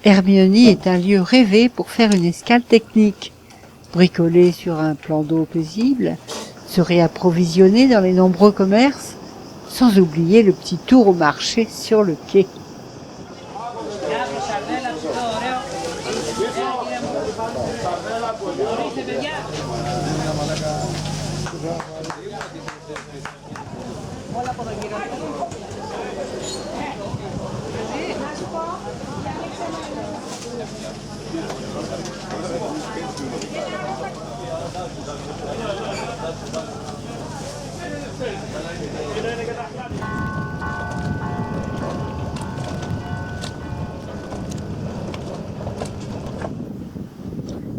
Hermione est un lieu rêvé pour faire une escale technique, bricoler sur un plan d'eau paisible, se réapprovisionner dans les nombreux commerces, sans oublier le petit tour au marché sur le quai.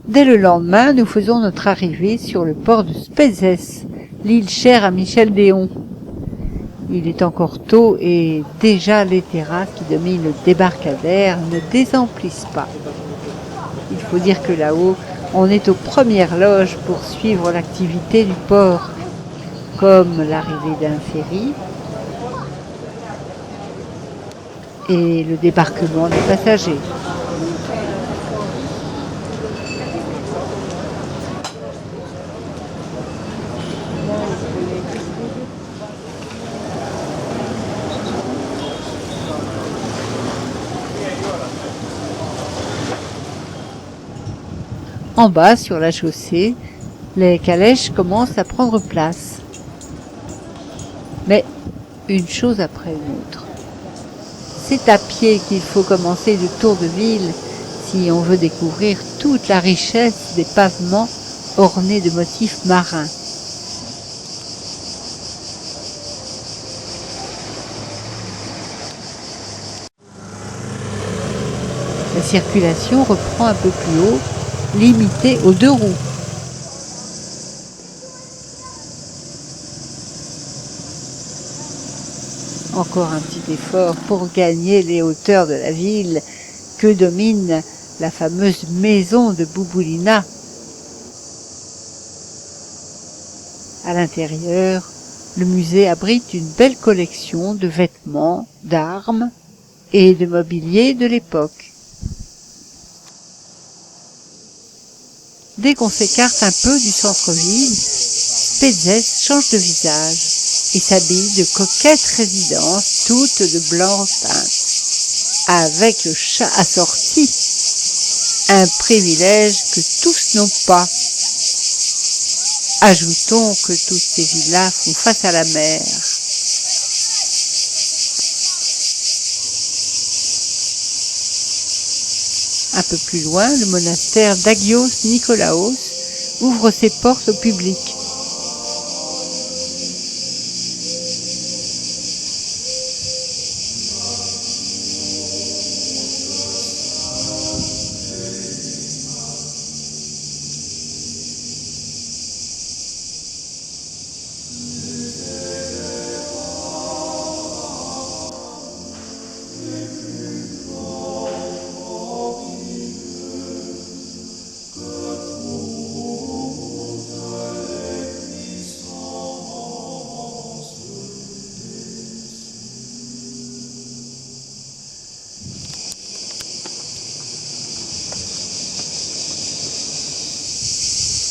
Dès le lendemain, nous faisons notre arrivée sur le port de Spézès, l'île chère à Michel Déon. Il est encore tôt et déjà les terrasses qui dominent le débarcadère ne désemplissent pas. Il faut dire que là-haut, on est aux premières loges pour suivre l'activité du port, comme l'arrivée d'un ferry et le débarquement des passagers. En bas, sur la chaussée, les calèches commencent à prendre place. Mais une chose après une autre. C'est à pied qu'il faut commencer le tour de ville si on veut découvrir toute la richesse des pavements ornés de motifs marins. La circulation reprend un peu plus haut, limitée aux 2 roues. Encore un petit effort pour gagner les hauteurs de la ville que domine la fameuse maison de Bouboulina. À l'intérieur, le musée abrite une belle collection de vêtements, d'armes et de mobilier de l'époque. Dès qu'on s'écarte un peu du centre-ville, Spézès change de visage et s'habille de coquettes résidences toutes de blanc teint, avec le chat assorti, un privilège que tous n'ont pas. Ajoutons que toutes ces villas font face à la mer. Un peu plus loin, le monastère d'Agios Nikolaos ouvre ses portes au public.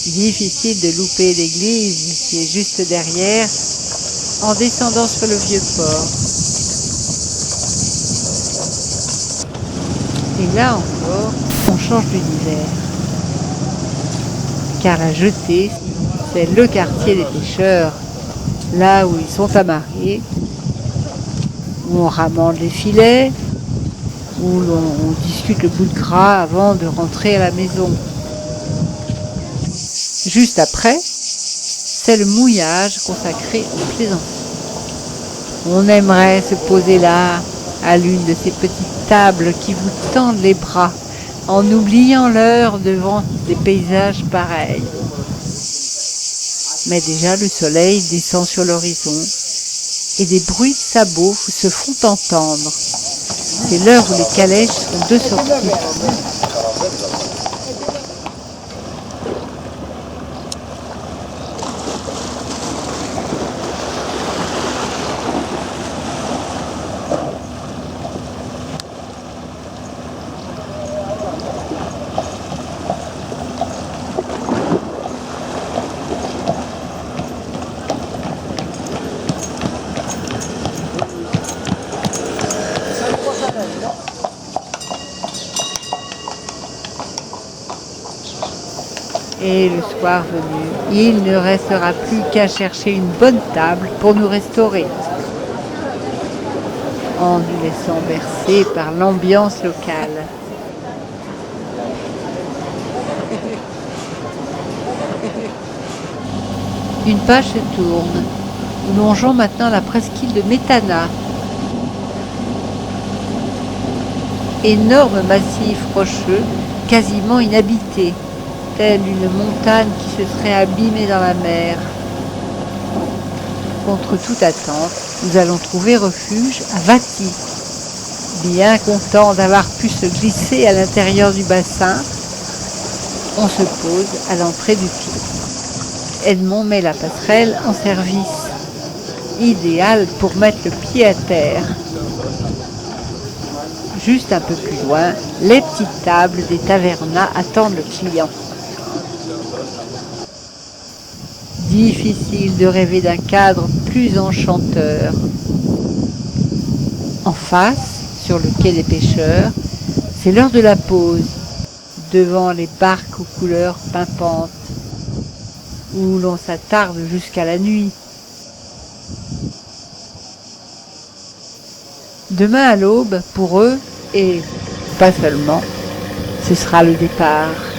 Difficile de louper l'église qui est juste derrière en descendant sur le vieux port. Et là encore, on change d'univers. Car la jetée, c'est le quartier des pêcheurs, là où ils sont amarrés, où on ramande les filets, où on discute le bout de gras avant de rentrer à la maison. Juste après, c'est le mouillage consacré aux plaisants. On aimerait se poser là, à l'une de ces petites tables qui vous tendent les bras, en oubliant l'heure devant des paysages pareils. Mais déjà le soleil descend sur l'horizon et des bruits de sabots se font entendre. C'est l'heure où les calèches sont de sortie. Et le soir venu, il ne restera plus qu'à chercher une bonne table pour nous restaurer, en nous laissant bercer par l'ambiance locale. Une page se tourne. Nous longeons maintenant la presqu'île de Métana. Énorme massif rocheux, quasiment inhabité, telle une montagne qui se serait abîmée dans la mer. Contre toute attente, nous allons trouver refuge à Vati. Bien content d'avoir pu se glisser à l'intérieur du bassin, on se pose à l'entrée du pied. Edmond met la passerelle en service, idéal pour mettre le pied à terre. Juste un peu plus loin, les petites tables des tavernas attendent le client. Difficile de rêver d'un cadre plus enchanteur. En face, sur le quai des pêcheurs, c'est l'heure de la pause, devant les barques aux couleurs pimpantes, où l'on s'attarde jusqu'à la nuit. Demain à l'aube, pour eux, et pas seulement, ce sera le départ.